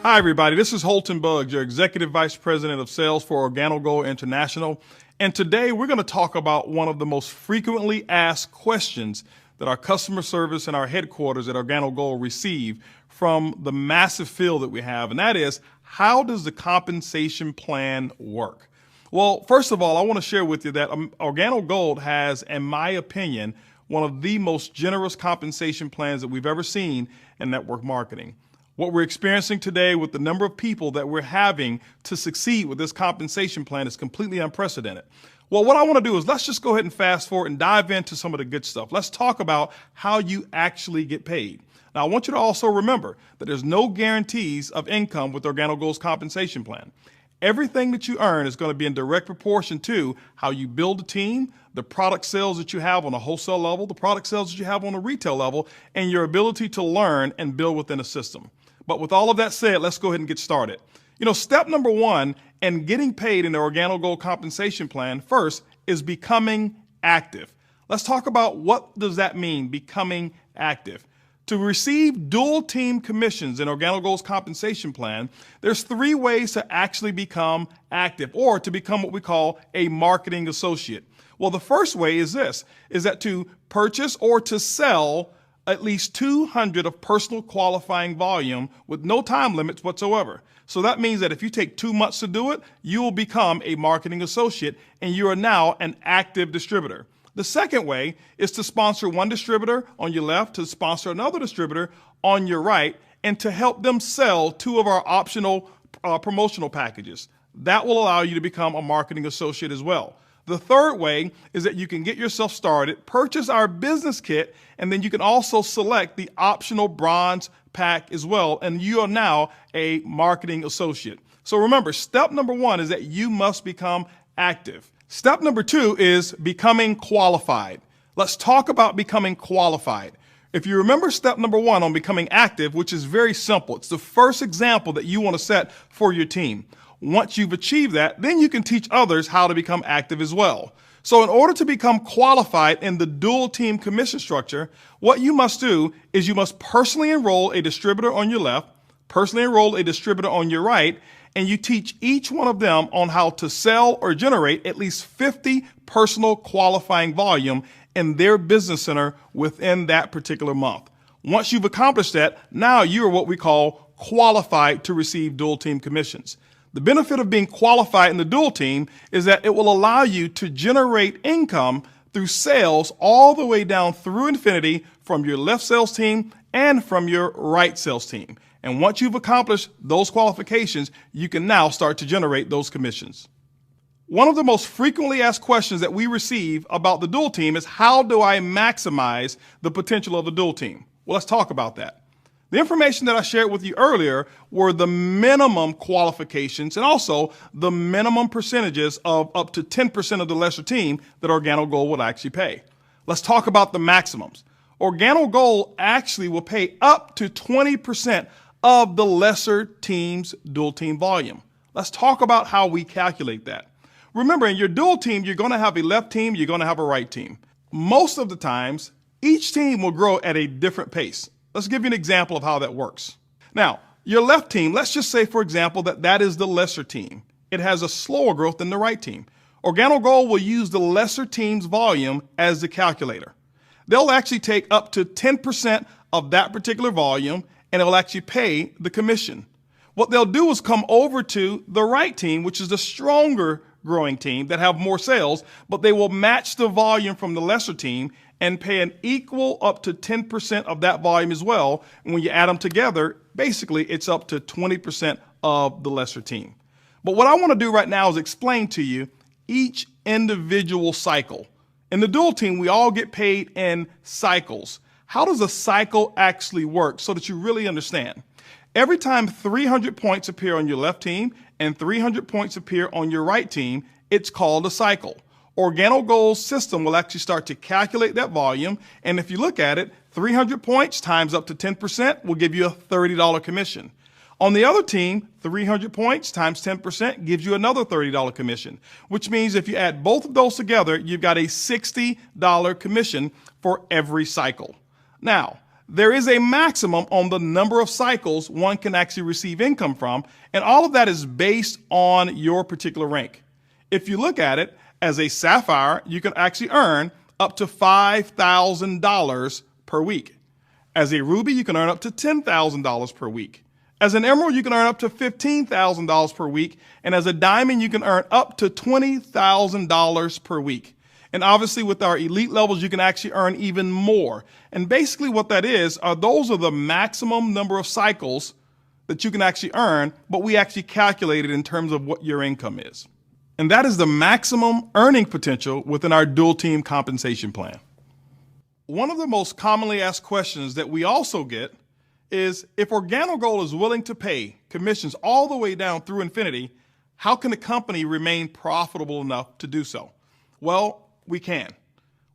Hi, everybody. This is Holton Buggs, your Executive Vice President of Sales for Organo Gold International. And today we're going to talk about one of the most frequently asked questions that our customer service and our headquarters at Organo Gold receive from the massive field that we have. And that is, how does the compensation plan work? Well, first of all, I want to share with you that Organo Gold has, in my opinion, one of the most generous compensation plans that we've ever seen in network marketing. What we're experiencing today with the number of people that we're having to succeed with this compensation plan is completely unprecedented. Well, what I want to do is let's just go ahead and fast forward and dive into some of the good stuff. Let's talk about how you actually get paid. Now, I want you to also remember that there's no guarantees of income with Organo Gold's compensation plan. Everything that you earn is going to be in direct proportion to how you build a team, the product sales that you have on a wholesale level, the product sales that you have on a retail level, and your ability to learn and build within a system. But with all of that said, let's go ahead and get started. Step number one in getting paid in the Organo Gold compensation plan first is becoming active. Let's talk about what does that mean, becoming active. To receive dual team commissions in Organo Gold's compensation plan, there's 3 ways to actually become active or to become what we call a marketing associate. Well, the first way is this, is that to purchase or to sell at least 200 of personal qualifying volume with no time limits whatsoever. So that means that if you take 2 months to do it, you will become a marketing associate and you are now an active distributor. The second way is to sponsor one distributor on your left, to sponsor another distributor on your right, and to help them sell 2 of our optional promotional packages. That will allow you to become a marketing associate as well. The third way is that you can get yourself started, purchase our business kit, and then you can also select the optional bronze pack as well, and you are now a marketing associate. So remember, step number 1 is that you must become active. Step number 2 is becoming qualified. Let's talk about becoming qualified. If you remember step number 1 on becoming active, which is very simple, it's the first example that you want to set for your team. Once you've achieved that, then you can teach others how to become active as well. So in order to become qualified in the dual team commission structure, what you must do is you must personally enroll a distributor on your left, personally enroll a distributor on your right, and you teach each one of them on how to sell or generate at least 50 personal qualifying volume in their business center within that particular month. Once you've accomplished that, now you are what we call qualified to receive dual team commissions. The benefit of being qualified in the dual team is that it will allow you to generate income through sales all the way down through infinity from your left sales team and from your right sales team. And once you've accomplished those qualifications, you can now start to generate those commissions. One of the most frequently asked questions that we receive about the dual team is, how do I maximize the potential of the dual team? Well, let's talk about that. The information that I shared with you earlier were the minimum qualifications and also the minimum percentages of up to 10% of the lesser team that Organo Gold would actually pay. Let's talk about the maximums. Organo Gold actually will pay up to 20% of the lesser team's dual team volume. Let's talk about how we calculate that. Remember, in your dual team, you're going to have a left team, you're going to have a right team. Most of the times, each team will grow at a different pace. Let's give you an example of how that works. Now, your left team, let's just say, for example, that is the lesser team. It has a slower growth than the right team. Organo Gold will use the lesser team's volume as the calculator. They'll actually take up to 10% of that particular volume, and it will actually pay the commission. What they'll do is come over to the right team, which is the stronger growing team that have more sales, but they will match the volume from the lesser team and pay an equal up to 10% of that volume as well. And when you add them together, basically it's up to 20% of the lesser team. But what I want to do right now is explain to you each individual cycle. In the dual team, we all get paid in cycles. How does a cycle actually work so that you really understand? Every time 300 points appear on your left team and 300 points appear on your right team, it's called a cycle. Organo Gold's system will actually start to calculate that volume, and if you look at it, 300 points times up to 10% will give you a $30 commission. On the other team, 300 points times 10% gives you another $30 commission, which means if you add both of those together, you've got a $60 commission for every cycle. Now, there is a maximum on the number of cycles one can actually receive income from, and all of that is based on your particular rank. If you look at it, as a sapphire, you can actually earn up to $5,000 per week. As a ruby, you can earn up to $10,000 per week. As an emerald, you can earn up to $15,000 per week. And as a diamond, you can earn up to $20,000 per week. And obviously with our elite levels, you can actually earn even more. And basically what that is, those are the maximum number of cycles that you can actually earn, but we actually calculate it in terms of what your income is. And that is the maximum earning potential within our dual team compensation plan. One of the most commonly asked questions that we also get is, if Organo Gold is willing to pay commissions all the way down through infinity, how can the company remain profitable enough to do so? Well, we can.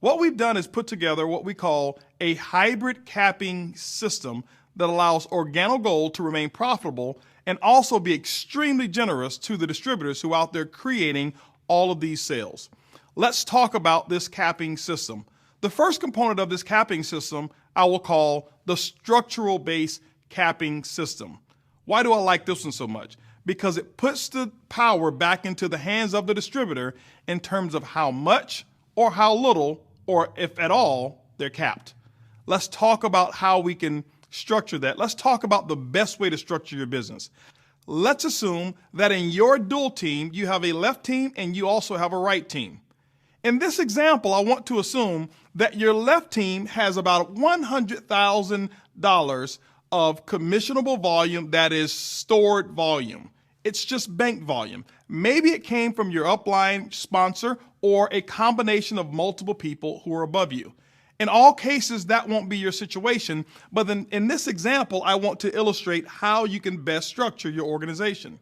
What we've done is put together what we call a hybrid capping system that allows Organo Gold to remain profitable and also be extremely generous to the distributors who are out there creating all of these sales. Let's talk about this capping system. The first component of this capping system I will call the structural base capping system. Why do I like this one so much? Because it puts the power back into the hands of the distributor in terms of how much or how little, or if at all, they're capped. Let's talk about how we can structure that. Let's talk about the best way to structure your business. Let's assume that in your dual team, you have a left team and you also have a right team. In this example, I want to assume that your left team has about $100,000 of commissionable volume that is stored volume. It's just bank volume. Maybe it came from your upline sponsor or a combination of multiple people who are above you. In all cases, that won't be your situation, but then in this example, I want to illustrate how you can best structure your organization.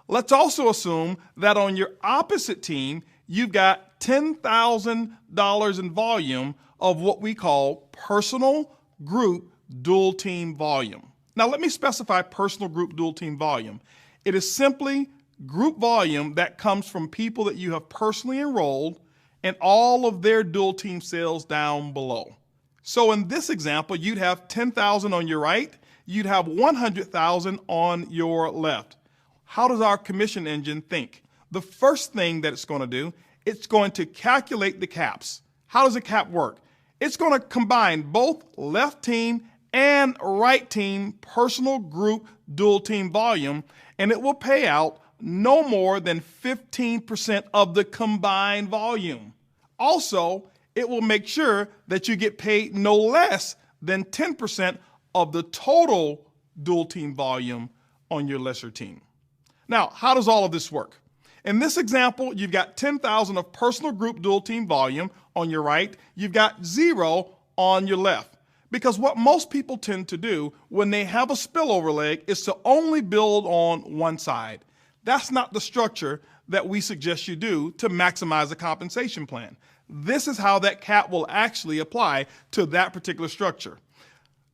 Let's also assume that on your opposite team, you've got $10,000 in volume of what we call personal group dual team volume. Now, let me specify personal group dual team volume. It is simply group volume that comes from people that you have personally enrolled and all of their dual team sales down below. So in this example, you'd have 10,000 on your right, you'd have 100,000 on your left. How does our commission engine think? The first thing that it's going to do, it's going to calculate the caps. How does a cap work? It's going to combine both left team and right team personal group dual team volume, and it will pay out no more than 15% of the combined volume. Also, it will make sure that you get paid no less than 10% of the total dual team volume on your lesser team. Now, how does all of this work? In this example, you've got 10,000 of personal group dual team volume on your right. You've got 0 on your left. Because what most people tend to do when they have a spillover leg is to only build on one side. That's not the structure that we suggest you do to maximize the compensation plan. This is how that cap will actually apply to that particular structure.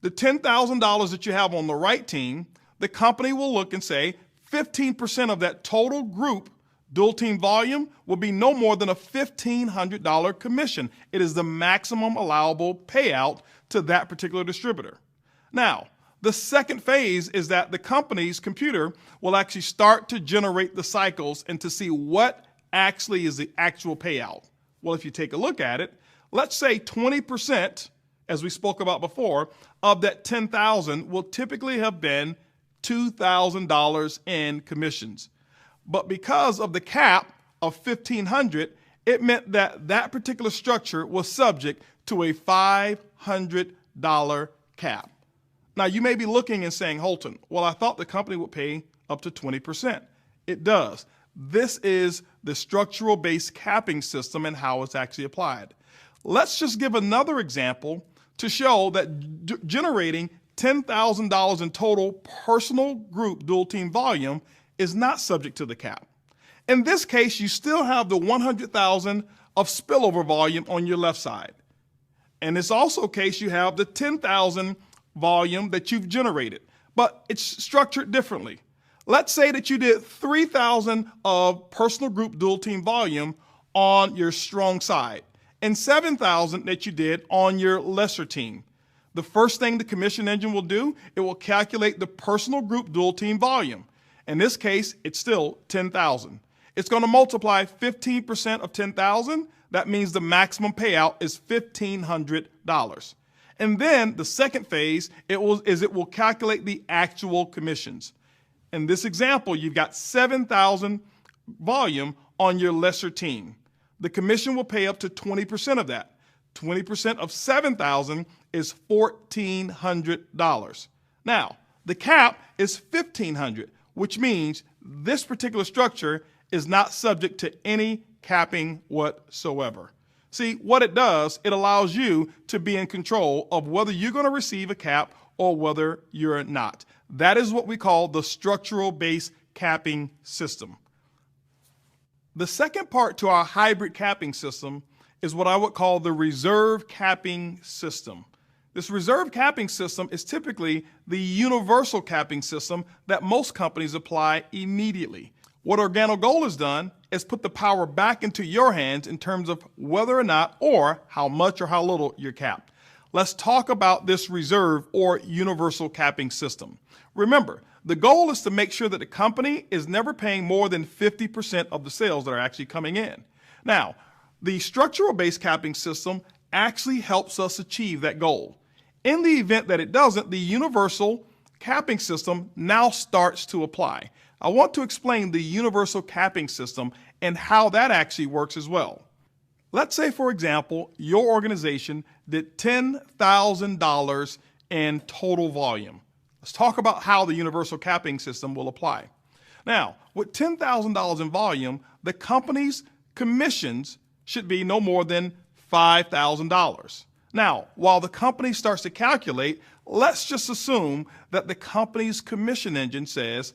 The $10,000 that you have on the right team, the company will look and say 15% of that total group dual team volume will be no more than a $1,500 commission. It is the maximum allowable payout to that particular distributor. Now, the second phase is that the company's computer will actually start to generate the cycles and to see what actually is the actual payout. Well, if you take a look at it, let's say 20%, as we spoke about before, of that 10,000 will typically have been $2,000 in commissions. But because of the cap of $1,500, it meant that that particular structure was subject to a $500 cap. Now, you may be looking and saying, Holton, well, I thought the company would pay up to 20%. It does. This is the structural based capping system and how it's actually applied. Let's just give another example to show that generating $10,000 in total personal group dual team volume is not subject to the cap. In this case, you still have the 100,000 of spillover volume on your left side. In this also case, you have the 10,000 volume that you've generated, but it's structured differently. Let's say that you did 3,000 of personal group dual team volume on your strong side and 7,000 that you did on your lesser team. The first thing the commission engine will do, it will calculate the personal group dual team volume. In this case, it's still 10,000. It's going to multiply 15% of 10,000. That means the maximum payout is $1,500. And then the second phase, it will calculate the actual commissions. In this example, you've got 7,000 volume on your lesser team. The commission will pay up to 20% of that. 20% of 7,000 is $1,400. Now, the cap is $1,500, which means this particular structure is not subject to any capping whatsoever. See, what it does, it allows you to be in control of whether you're going to receive a cap or whether you're not. That is what we call the structural base capping system. The second part to our hybrid capping system is what I would call the reserve capping system. This reserve capping system is typically the universal capping system that most companies apply immediately. What Organo Gold has done is put the power back into your hands in terms of whether or not or how much or how little you're capped. Let's talk about this reserve or universal capping system. Remember, the goal is to make sure that the company is never paying more than 50% of the sales that are actually coming in. Now, the structural base capping system actually helps us achieve that goal. In the event that it doesn't, the universal capping system now starts to apply. I want to explain the universal capping system and how that actually works as well. Let's say, for example, your organization did $10,000 in total volume. Let's talk about how the universal capping system will apply. Now, with $10,000 in volume, the company's commissions should be no more than $5,000. Now, while the company starts to calculate, let's just assume that the company's commission engine says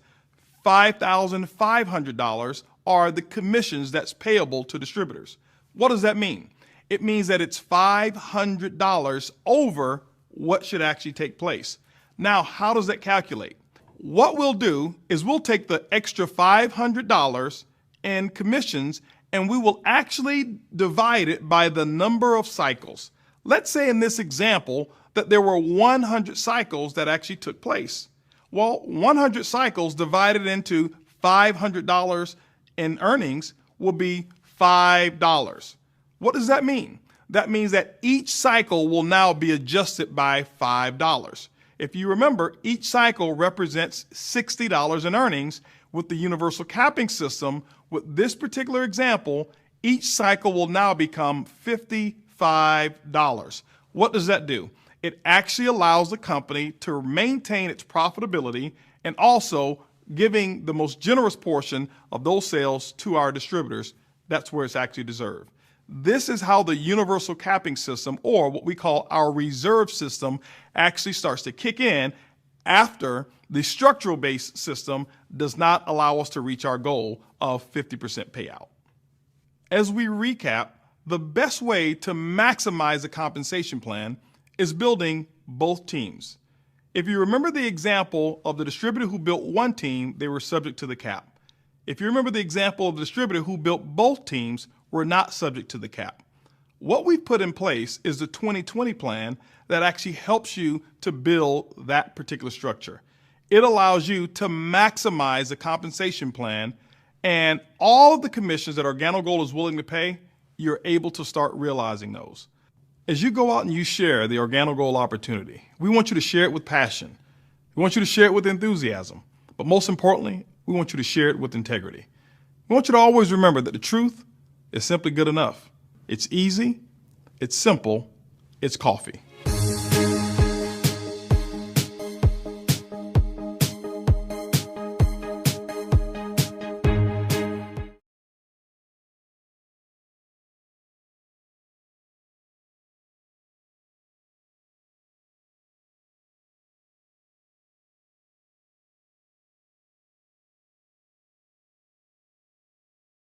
$5,500 are the commissions that's payable to distributors. What does that mean? It means that it's $500 over what should actually take place. Now, how does that calculate? What we'll do is we'll take the extra $500 in commissions and we will actually divide it by the number of cycles. Let's say in this example that there were 100 cycles that actually took place. Well, 100 cycles divided into $500 in earnings will be $5. What does that mean? That means that each cycle will now be adjusted by $5. If you remember, each cycle represents $60 in earnings. With the universal capping system, with this particular example, each cycle will now become $55. What does that do? It actually allows the company to maintain its profitability and also giving the most generous portion of those sales to our distributors. That's where it's actually deserved. This is how the universal capping system, or what we call our reserve system, actually starts to kick in after the structural base system does not allow us to reach our goal of 50% payout. As we recap, the best way to maximize the compensation plan is building both teams. If you remember the example of the distributor who built one team, they were subject to the cap. If you remember the example of the distributor who built both teams, were not subject to the cap. What we've put in place is the 2020 plan that actually helps you to build that particular structure. It allows you to maximize the compensation plan, and all of the commissions that Organo Gold is willing to pay, you're able to start realizing those. As you go out and you share the Organo Gold opportunity, we want you to share it with passion. We want you to share it with enthusiasm. But most importantly, we want you to share it with integrity. We want you to always remember that the truth is simply good enough. It's easy, it's simple, it's coffee.